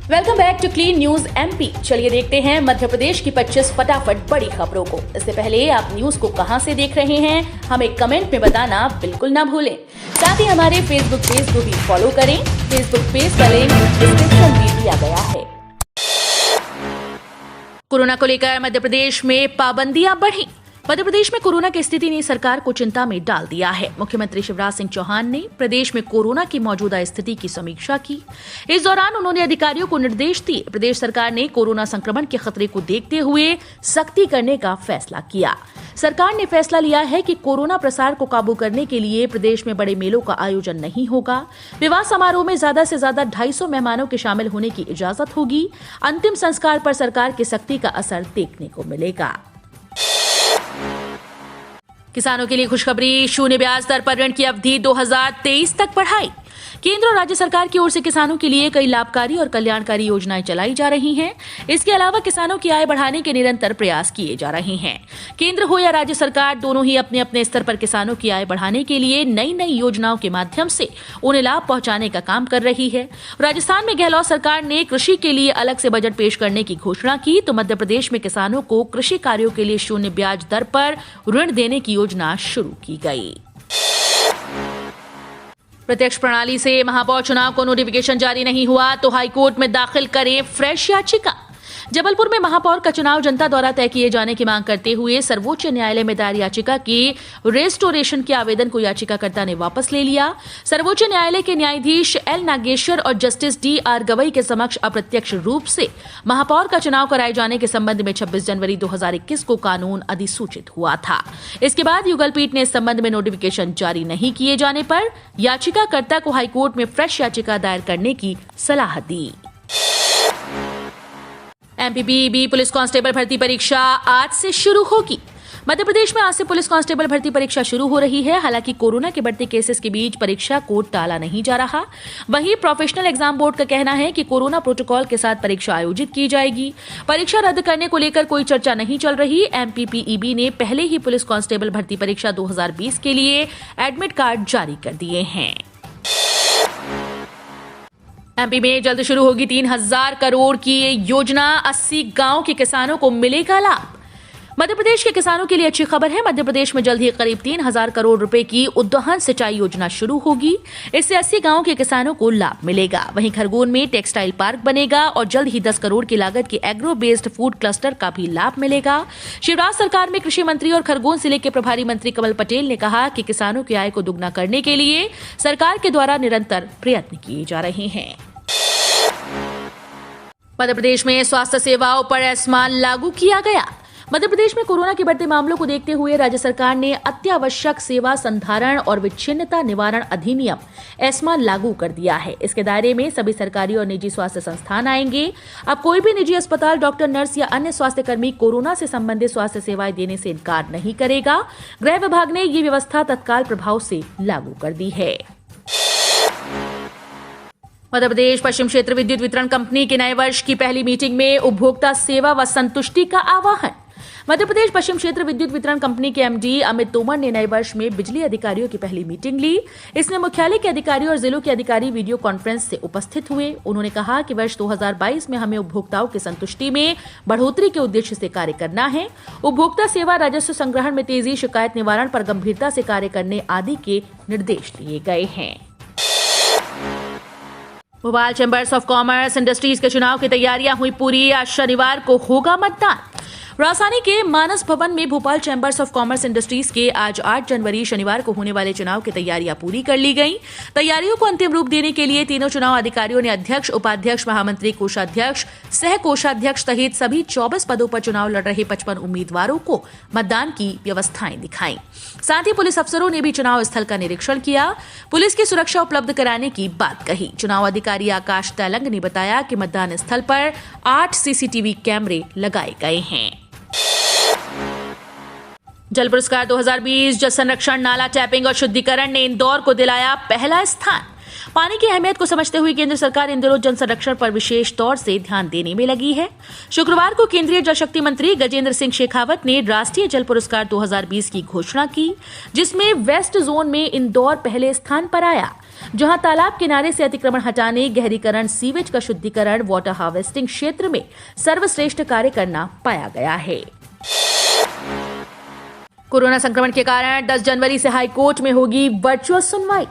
Welcome back to clean news MP. चलिए देखते हैं मध्य प्रदेश की 25 फटाफट बड़ी खबरों को। इससे पहले आप न्यूज को कहां से देख रहे हैं, हमें कमेंट में बताना बिल्कुल ना भूलें। साथ ही हमारे फेसबुक पेज को भी फॉलो करें। फेसबुक पेज का लिंक डिस्क्रिप्शन में दिया गया है। कोरोना को लेकर मध्य प्रदेश में पाबंदियां बढ़ी। मध्य प्रदेश में कोरोना की स्थिति ने सरकार को चिंता में डाल दिया है। मुख्यमंत्री शिवराज सिंह चौहान ने प्रदेश में कोरोना की मौजूदा स्थिति की समीक्षा की। इस दौरान उन्होंने अधिकारियों को निर्देश दिए। प्रदेश सरकार ने कोरोना संक्रमण के खतरे को देखते हुए सख्ती करने का फैसला किया। सरकार ने फैसला लिया है कि कोरोना प्रसार को काबू करने के लिए प्रदेश में बड़े मेलों का आयोजन नहीं होगा। विवाह समारोह में ज्यादा से ज्यादा 250 मेहमानों के शामिल होने की इजाजत होगी। अंतिम संस्कार पर सरकार की सख्ती का असर देखने को मिलेगा। किसानों के लिए खुशखबरी, शून्य ब्याज दर पर ऋण की अवधि 2023 तक बढ़ाई। केंद्र और राज्य सरकार की ओर से किसानों के लिए कई लाभकारी और कल्याणकारी योजनाएं चलाई जा रही हैं। इसके अलावा किसानों की आय बढ़ाने के निरंतर प्रयास किए जा रहे हैं। केंद्र हो या राज्य सरकार, दोनों ही अपने अपने स्तर पर किसानों की आय बढ़ाने के लिए नई नई योजनाओं के माध्यम से उन्हें लाभ पहुंचाने का काम कर रही है। राजस्थान में गहलोत सरकार ने कृषि के लिए अलग से बजट पेश करने की घोषणा की, तो मध्य प्रदेश में किसानों को कृषि कार्यों के लिए शून्य ब्याज दर पर ऋण देने की योजना शुरू की गई। प्रत्यक्ष प्रणाली से महापौर चुनाव को नोटिफिकेशन जारी नहीं हुआ तो हाईकोर्ट में दाखिल करें फ्रेश याचिका। जबलपुर में महापौर का चुनाव जनता द्वारा तय किए जाने की मांग करते हुए सर्वोच्च न्यायालय में दायर याचिका की रेस्टोरेशन के आवेदन को याचिकाकर्ता ने वापस ले लिया। सर्वोच्च न्यायालय के न्यायाधीश एल नागेश्वर और जस्टिस डी.आर. गवई के समक्ष अप्रत्यक्ष रूप से महापौर का चुनाव कराए जाने के संबंध में 26 जनवरी 2021 को कानून अधिसूचित हुआ था। इसके बाद युगल पीठ ने इस संबंध में नोटिफिकेशन जारी नहीं किए जाने पर याचिकाकर्ता को हाईकोर्ट में फ्रेश याचिका दायर करने की सलाह दी। एमपीपीबी पुलिस कांस्टेबल भर्ती परीक्षा आज से शुरू होगी। मध्य प्रदेश में आज से पुलिस कांस्टेबल भर्ती परीक्षा शुरू हो रही है। हालांकि कोरोना के बढ़ते केसेस के बीच परीक्षा को टाला नहीं जा रहा। वहीं प्रोफेशनल एग्जाम बोर्ड का कहना है कि कोरोना प्रोटोकॉल के साथ परीक्षा आयोजित की जाएगी। परीक्षा रद्द करने को लेकर कोई चर्चा नहीं चल रही। एमपीपीबी ने पहले ही पुलिस कांस्टेबल भर्ती परीक्षा 2020 के लिए एडमिट कार्ड जारी कर दिए हैं। एमपी में जल्द शुरू होगी 3000 करोड़ की योजना। 80 गांव के किसानों को मिलेगा लाभ। मध्य प्रदेश के किसानों के लिए अच्छी खबर है। मध्य प्रदेश में जल्द ही करीब 3000 करोड़ रुपए की उद्वहन सिंचाई योजना शुरू होगी। इससे 80 गांव के किसानों को लाभ मिलेगा। वहीं खरगोन में टेक्सटाइल पार्क बनेगा और जल्द ही 10 करोड़ की लागत के एग्रो बेस्ड फूड क्लस्टर का भी लाभ मिलेगा। शिवराज सरकार में कृषि मंत्री और खरगोन जिले के प्रभारी मंत्री कमल पटेल ने कहा कि किसानों की आय को दुगना करने के लिए सरकार के द्वारा निरंतर प्रयत्न किए जा रहे हैं। मध्य प्रदेश में स्वास्थ्य सेवाओं पर एस्मान लागू किया गया। मध्य प्रदेश में कोरोना के बढ़ते मामलों को देखते हुए राज्य सरकार ने अत्यावश्यक सेवा संधारण और विच्छिन्नता निवारण अधिनियम एस्मा लागू कर दिया है। इसके दायरे में सभी सरकारी और निजी स्वास्थ्य संस्थान आएंगे। अब कोई भी निजी अस्पताल, डॉक्टर, नर्स या अन्य स्वास्थ्य कर्मी कोरोना से संबंधित स्वास्थ्य सेवाएं देने से इनकार नहीं करेगा। गृह विभाग ने ये व्यवस्था तत्काल प्रभाव से लागू कर दी है। मध्य प्रदेश पश्चिम क्षेत्र विद्युत वितरण कंपनी के नए वर्ष की पहली मीटिंग में उपभोक्ता सेवा व संतुष्टि का आह्वान। मध्य प्रदेश पश्चिम क्षेत्र विद्युत वितरण कंपनी के एमडी अमित तोमर ने नए वर्ष में बिजली अधिकारियों की पहली मीटिंग ली। इसमें मुख्यालय के अधिकारी और जिलों के अधिकारी वीडियो कॉन्फ्रेंस से उपस्थित हुए। उन्होंने कहा कि वर्ष 2022 में हमें उपभोक्ताओं की संतुष्टि में बढ़ोतरी के उद्देश्य से कार्य करना है। उपभोक्ता सेवा, राजस्व संग्रहण में तेजी, शिकायत निवारण पर गंभीरता से कार्य करने आदि के निर्देश दिए गए हैं। Bhopal chambers of commerce industries के चुनाव की तैयारियां हुई पूरी। आज शनिवार को होगा मतदान। राजधानी के मानस भवन में Bhopal chambers of commerce industries के आज 8 जनवरी शनिवार को होने वाले चुनाव की तैयारियां पूरी कर ली गई। तैयारियों को अंतिम रूप देने के लिए तीनों चुनाव अधिकारियों ने अध्यक्ष, उपाध्यक्ष, महामंत्री, कोषाध्यक्ष, सह कोषाध्यक्ष सहित सभी 24 पदों पर चुनाव लड़ रहे 55 उम्मीदवारों को मतदान की व्यवस्थाएं दिखाई। साथ ही पुलिस अफसरों ने भी चुनाव स्थल का निरीक्षण किया। पुलिस की सुरक्षा उपलब्ध कराने की बात कही। चुनाव अधिकारी आकाश तैलंग ने बताया कि मतदान स्थल पर 8 सीसीटीवी कैमरे लगाए गए हैं। जल पुरस्कार 2020 जल संरक्षण, नाला टैपिंग और शुद्धिकरण ने इंदौर को दिलाया पहला स्थान। पानी की अहमियत को समझते हुए केंद्र सरकार इन दिनों जल संरक्षण पर विशेष तौर से ध्यान देने में लगी है। शुक्रवार को केंद्रीय जल शक्ति मंत्री गजेंद्र सिंह शेखावत ने राष्ट्रीय जल पुरस्कार 2020 की घोषणा की, जिसमें वेस्ट जोन में इंदौर पहले स्थान पर आया, जहां तालाब किनारे से अतिक्रमण हटाने, गहरीकरण, सीवेज का शुद्धिकरण, वाटर हार्वेस्टिंग क्षेत्र में सर्वश्रेष्ठ कार्य करना पाया गया है। कोरोना संक्रमण के कारण 10 जनवरी से हाईकोर्ट में होगी वर्चुअल सुनवाई।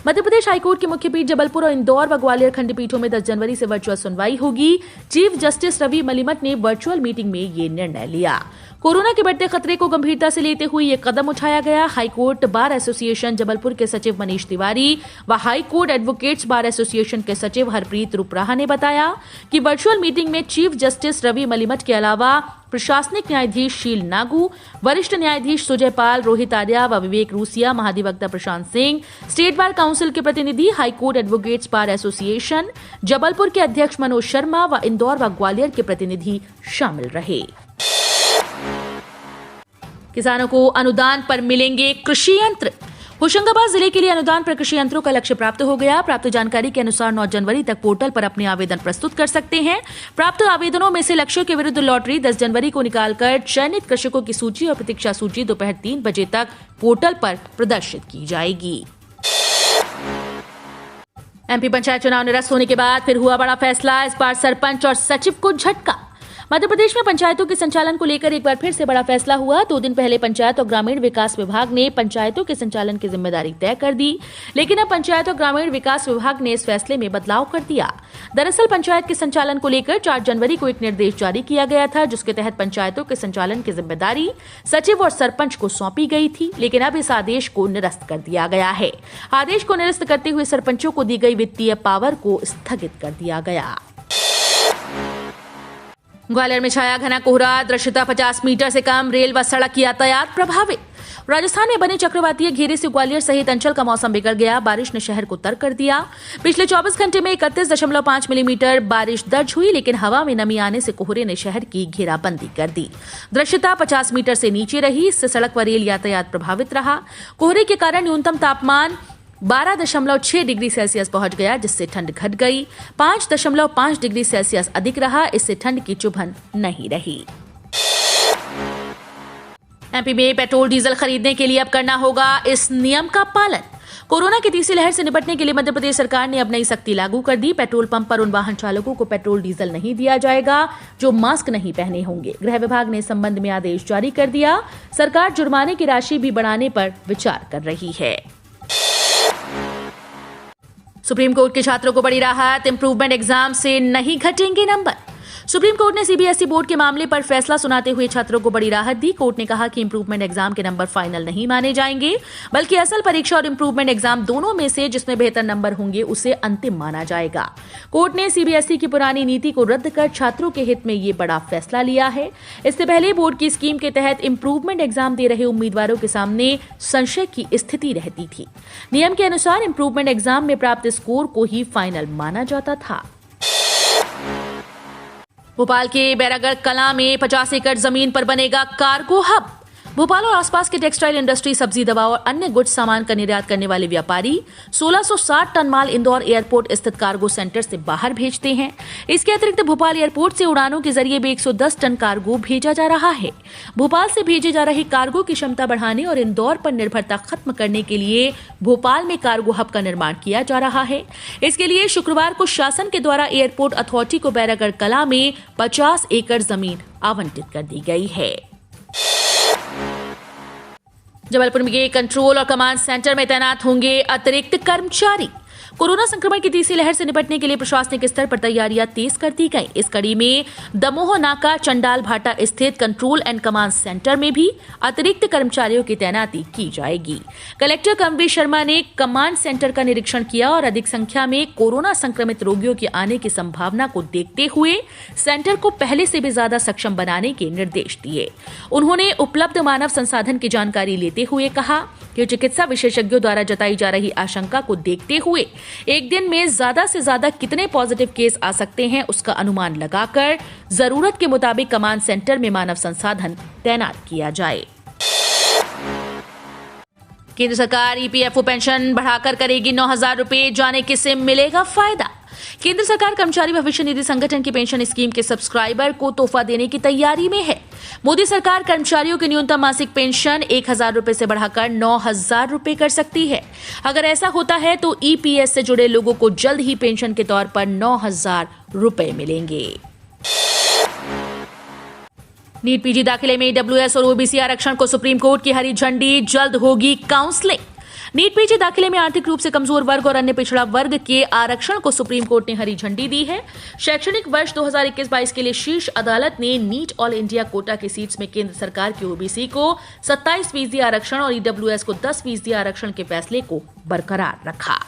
मध्य प्रदेश हाईकोर्ट की मुख्य पीठ जबलपुर और इंदौर व ग्वालियर खंडपीठों में 10 जनवरी से वर्चुअल सुनवाई होगी। चीफ जस्टिस रवि मलिमत ने वर्चुअल मीटिंग में ये निर्णय लिया। कोरोना के बढ़ते खतरे को गंभीरता से लेते हुए ये कदम उठाया गया। हाईकोर्ट बार एसोसिएशन जबलपुर के सचिव मनीष तिवारी व हाईकोर्ट एडवोकेट्स बार एसोसिएशन के सचिव हरप्रीत रुपराहा ने बताया कि वर्चुअल मीटिंग में चीफ जस्टिस रवि मलिमत के अलावा प्रशासनिक न्यायाधीश शील नागू, वरिष्ठ न्यायाधीश सुजय पाल, रोहित आर्या व विवेक रूसिया, महाधिवक्ता Prashant Singh, state bar council के प्रतिनिधि, high court advocates bar association Jabalpur के अध्यक्ष मनोज शर्मा व इंदौर व ग्वालियर के प्रतिनिधि शामिल रहे। किसानों को अनुदान पर मिलेंगे कृषि यंत्र। होशंगाबाद जिले के लिए अनुदान पर कृषि यंत्रों का लक्ष्य प्राप्त हो गया। प्राप्त जानकारी के अनुसार 9 जनवरी तक पोर्टल पर अपने आवेदन प्रस्तुत कर सकते हैं। प्राप्त आवेदनों में से लक्ष्यों के विरुद्ध लॉटरी 10 जनवरी को निकालकर चयनित कृषकों की सूची और प्रतीक्षा सूची दोपहर 3 बजे तक पोर्टल पर प्रदर्शित की जाएगी। एमपी पंचायत चुनाव निरस्त होने के बाद फिर हुआ बड़ा फैसला। इस बार सरपंच और सचिव को झटका। मध्य प्रदेश में पंचायतों के संचालन को लेकर एक बार फिर से बड़ा फैसला हुआ। 2 दिन पहले पंचायत और ग्रामीण विकास विभाग ने पंचायतों के संचालन की जिम्मेदारी तय कर दी, लेकिन अब पंचायत और ग्रामीण विकास विभाग ने इस फैसले में बदलाव कर दिया। दरअसल पंचायत के संचालन को लेकर 4 जनवरी को एक निर्देश जारी किया गया था, जिसके तहत पंचायतों के संचालन की जिम्मेदारी सचिव और सरपंच को सौंपी गई थी, लेकिन अब इस आदेश को निरस्त कर दिया गया है। आदेश को निरस्त करते हुए सरपंचों को दी गई वित्तीय पावर को स्थगित कर दिया गया। ग्वालियर में छाया घना कोहरा, दृश्यता 50 मीटर से कम, रेल व सड़क यातायात प्रभावित। राजस्थान में बने चक्रवातीय घेरे से ग्वालियर सहित अंचल का मौसम बिगड़ गया। बारिश ने शहर को तर कर दिया। पिछले 24 घंटे में 31.5 मिलीमीटर बारिश दर्ज हुई, लेकिन हवा में नमी आने से कोहरे ने शहर की घेराबंदी कर दी। दृश्यता 50 मीटर से नीचे रही, इससे सड़क व रेल यातायात प्रभावित रहा। कोहरे के कारण न्यूनतम तापमान 12.6 डिग्री सेल्सियस पहुंच गया, जिससे ठंड घट गई। 5.5 डिग्री सेल्सियस अधिक रहा, इससे ठंड की चुभन नहीं रही। एमपी में पेट्रोल डीजल खरीदने के लिए अब करना होगा इस नियम का पालन। कोरोना की तीसरी लहर से निपटने के लिए मध्य प्रदेश सरकार ने अब नई सख्ती लागू कर दी। पेट्रोल पंप पर उन वाहन चालकों को पेट्रोल डीजल नहीं दिया जाएगा जो मास्क नहीं पहने होंगे। गृह विभाग ने इस संबंध में आदेश जारी कर दिया। सरकार जुर्माने की राशि भी बढ़ाने पर विचार कर रही है। सुप्रीम कोर्ट के छात्रों को बड़ी राहत, इंप्रूवमेंट एग्जाम से नहीं घटेंगे नंबर। सुप्रीम कोर्ट ने सीबीएसई बोर्ड के मामले पर फैसला सुनाते हुए छात्रों को बड़ी राहत दी। कोर्ट ने कहा कि इंप्रूवमेंट एग्जाम के नंबर फाइनल नहीं माने जाएंगे, बल्कि असल परीक्षा और इंप्रूवमेंट एग्जाम दोनों में से जिसमें बेहतर नंबर होंगे उसे अंतिम माना जाएगा। कोर्ट ने सीबीएसई की पुरानी नीति को रद्द कर छात्रों के हित में ये बड़ा फैसला लिया है। इससे पहले बोर्ड की स्कीम के तहत इंप्रूवमेंट एग्जाम दे रहे उम्मीदवारों के सामने संशय की स्थिति रहती थी। नियम के अनुसार इंप्रूवमेंट एग्जाम में प्राप्त स्कोर को ही फाइनल माना जाता था। भोपाल के बैरागढ़ कलां में 50 एकड़ जमीन पर बनेगा कार्गो हब। भोपाल और आसपास के टेक्सटाइल इंडस्ट्री, सब्जी, दवा और अन्य गुड्स सामान का निर्यात करने वाले व्यापारी 1660 टन माल इंदौर एयरपोर्ट स्थित कार्गो सेंटर से बाहर भेजते हैं। इसके अतिरिक्त भोपाल एयरपोर्ट से उड़ानों के जरिए भी 110 टन कार्गो भेजा जा रहा है। भोपाल से भेजे जा रही कार्गो की क्षमता बढ़ाने और इंदौर पर निर्भरता खत्म करने के लिए भोपाल में कार्गो हब का निर्माण किया जा रहा है। इसके लिए शुक्रवार को शासन के द्वारा एयरपोर्ट अथॉरिटी को बैरागढ़ कलां में 50 एकड़ जमीन आवंटित कर दी गई है। जबलपुर में कंट्रोल और कमांड सेंटर में तैनात होंगे अतिरिक्त कर्मचारी। कोरोना संक्रमण की तीसरी लहर से निपटने के लिए प्रशासनिक स्तर पर तैयारियां तेज कर दी गई। इस कड़ी में दमोह नाका चंडाल भाटा स्थित कंट्रोल एंड कमांड सेंटर में भी अतिरिक्त कर्मचारियों की तैनाती की जाएगी। कलेक्टर कमवीर शर्मा ने कमांड सेंटर का निरीक्षण किया और अधिक संख्या में कोरोना संक्रमित रोगियों के आने की संभावना को देखते हुए सेंटर को पहले से भी ज्यादा सक्षम बनाने के निर्देश दिए। उन्होंने उपलब्ध मानव संसाधन की जानकारी लेते हुए कहा कि चिकित्सा विशेषज्ञों द्वारा जताई जा रही आशंका को देखते हुए एक दिन में ज्यादा से ज्यादा कितने पॉजिटिव केस आ सकते हैं उसका अनुमान लगाकर जरूरत के मुताबिक कमांड सेंटर में मानव संसाधन तैनात किया जाए। केंद्र सरकार ईपीएफओ पेंशन बढ़ाकर करेगी 9,000 रुपए, जाने किसे मिलेगा फायदा। केंद्र सरकार कर्मचारी भविष्य निधि संगठन की पेंशन स्कीम के सब्सक्राइबर को तोहफा देने की तैयारी में है। मोदी सरकार कर्मचारियों की न्यूनतम मासिक पेंशन 1,000 रुपए से बढ़ाकर 9,000 रुपए कर सकती है। अगर ऐसा होता है तो ईपीएस से जुड़े लोगों को जल्द ही पेंशन के तौर पर 9,000 रुपए मिलेंगे। नीट पीजी दाखिले में ईडब्ल्यूएस और ओबीसी आरक्षण को सुप्रीम कोर्ट की हरी झंडी, जल्द होगी काउंसलिंग। नीट पीजी दाखिले में आर्थिक रूप से कमजोर वर्ग और अन्य पिछड़ा वर्ग के आरक्षण को सुप्रीम कोर्ट ने हरी झंडी दी है। शैक्षणिक वर्ष 2021-22 के लिए शीर्ष अदालत ने नीट ऑल इंडिया कोटा की सीट्स में केंद्र सरकार की ओबीसी को 27% आरक्षण और ईडब्ल्यूएस को 10% आरक्षण के फैसले को बरकरार रखा।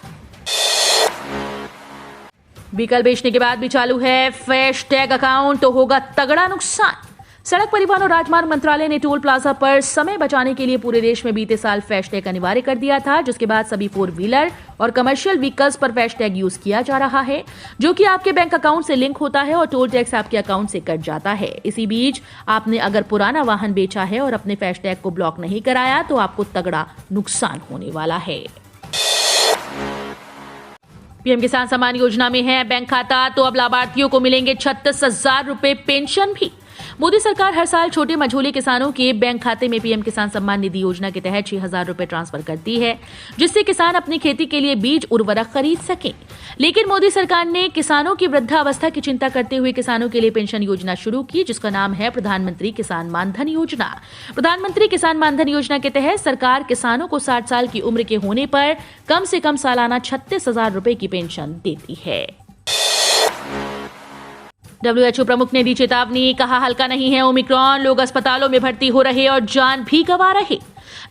व्हीकल बेचने के बाद भी चालू है फैस्टैग अकाउंट, तो होगा तगड़ा नुकसान। सड़क परिवहन और राजमार्ग मंत्रालय ने टोल प्लाजा पर समय बचाने के लिए पूरे देश में बीते साल फैस्टैग अनिवार्य कर दिया था, जिसके बाद सभी 4 व्हीलर और कमर्शियल व्हीकल्स पर फैस्टैग यूज किया जा रहा है, जो कि आपके बैंक अकाउंट से लिंक होता है और टोल टैक्स आपके अकाउंट से कट जाता है। इसी बीच आपने अगर पुराना वाहन बेचा है और अपने फैस्टैग को ब्लॉक नहीं कराया तो आपको तगड़ा नुकसान होने वाला है। पीएम किसान सम्मान योजना में है बैंक खाता, तो अब लाभार्थियों को मिलेंगे 36,000 रुपए पेंशन भी। मोदी सरकार हर साल छोटे मझोले किसानों के बैंक खाते में पीएम किसान सम्मान निधि योजना के तहत 6,000 रुपए ट्रांसफर करती है, जिससे किसान अपनी खेती के लिए बीज उर्वरक खरीद सकें। लेकिन मोदी सरकार ने किसानों की वृद्धावस्था की चिंता करते हुए किसानों के लिए पेंशन योजना शुरू की, जिसका नाम है प्रधानमंत्री किसान मानधन योजना। प्रधानमंत्री किसान मानधन योजना के तहत सरकार किसानों को 60 साल की उम्र के होने पर कम से कम सालाना 36,000 रुपए की पेंशन देती है। डब्ल्यूएचओ प्रमुख ने दी चेतावनी, कहा हल्का नहीं है ओमिक्रॉन, लोग अस्पतालों में भर्ती हो रहे और जान भी गंवा रहे।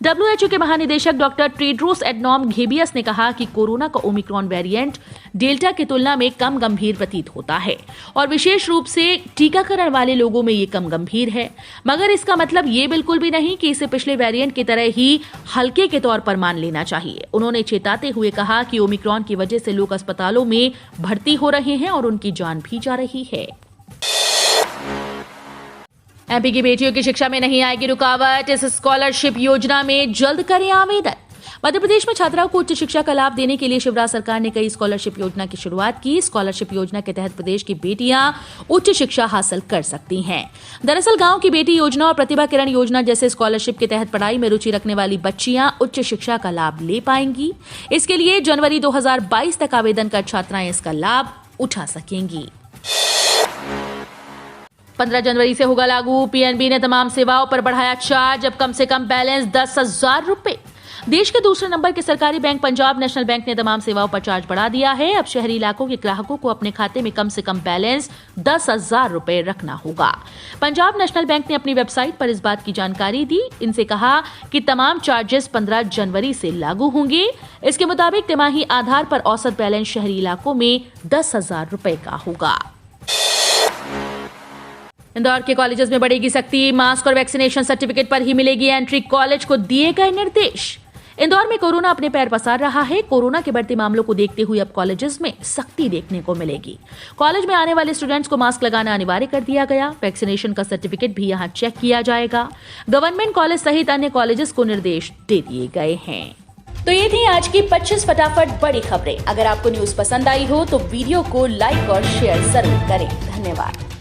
डब्ल्यूएचओ के महानिदेशक डॉक्टर टेड्रोस एडनॉम घेब्रियस ने कहा कि कोरोना का ओमिक्रॉन वेरिएंट डेल्टा की तुलना में कम गंभीर प्रतीत होता है और विशेष रूप से टीकाकरण वाले लोगों में ये कम गंभीर है, मगर इसका मतलब ये बिल्कुल भी नहीं कि इसे पिछले वेरिएंट की तरह ही हल्के के तौर पर मान लेना चाहिए। उन्होंने चेताते हुए कहा कि ओमिक्रॉन की वजह से लोग अस्पतालों में भर्ती हो रहे हैं और उनकी जान भी जा रही है। एमपी की बेटियों की शिक्षा में नहीं आएगी रुकावट, इस स्कॉलरशिप योजना में जल्द करें आवेदन। मध्य प्रदेश में छात्राओं को उच्च शिक्षा का लाभ देने के लिए शिवराज सरकार ने कई स्कॉलरशिप योजना की शुरुआत की। स्कॉलरशिप योजना के तहत प्रदेश की बेटियां उच्च शिक्षा हासिल कर सकती हैं। दरअसल गांव की बेटी योजना और प्रतिभा किरण योजना जैसे स्कॉलरशिप के तहत पढ़ाई में रुचि रखने वाली बच्चियां उच्च शिक्षा का लाभ ले पाएंगी। इसके लिए जनवरी 2022 तक आवेदन कर छात्राएं इसका लाभ उठा सकेंगी। 15 जनवरी से होगा लागू, पीएनबी ने तमाम सेवाओं पर बढ़ाया चार्ज, अब कम से कम बैलेंस 10,000 रुपए। देश के दूसरे नंबर के सरकारी बैंक पंजाब नेशनल बैंक ने तमाम सेवाओं पर चार्ज बढ़ा दिया है। अब शहरी इलाकों के ग्राहकों को अपने खाते में कम से कम बैलेंस 10,000 रुपए रखना होगा। पंजाब नेशनल बैंक ने अपनी वेबसाइट पर इस बात की जानकारी दी। इनसे कहा कि तमाम चार्जेस 15 जनवरी से लागू होंगे। इसके मुताबिक तिमाही आधार पर औसत बैलेंस शहरी इलाकों में 10,000 रुपए का होगा। इंदौर के कॉलेजेस में बढ़ेगी सख्ती, मास्क और वैक्सीनेशन सर्टिफिकेट पर ही मिलेगी एंट्री, कॉलेज को दिए गए निर्देश। इंदौर में कोरोना अपने पैर पसार रहा है। कोरोना के बढ़ते मामलों को देखते हुए अब कॉलेजेस में सख्ती देखने को मिलेगी। कॉलेज में आने वाले स्टूडेंट्स को मास्क लगाना अनिवार्य कर दिया गया। वैक्सीनेशन का सर्टिफिकेट भी यहां चेक किया जाएगा। गवर्नमेंट कॉलेज सहित अन्य कॉलेजेस को निर्देश दे दिए गए हैं। तो ये थी आज की 25 फटाफट बड़ी खबरें। अगर आपको न्यूज पसंद आई हो तो वीडियो को लाइक और शेयर जरूर करें। धन्यवाद।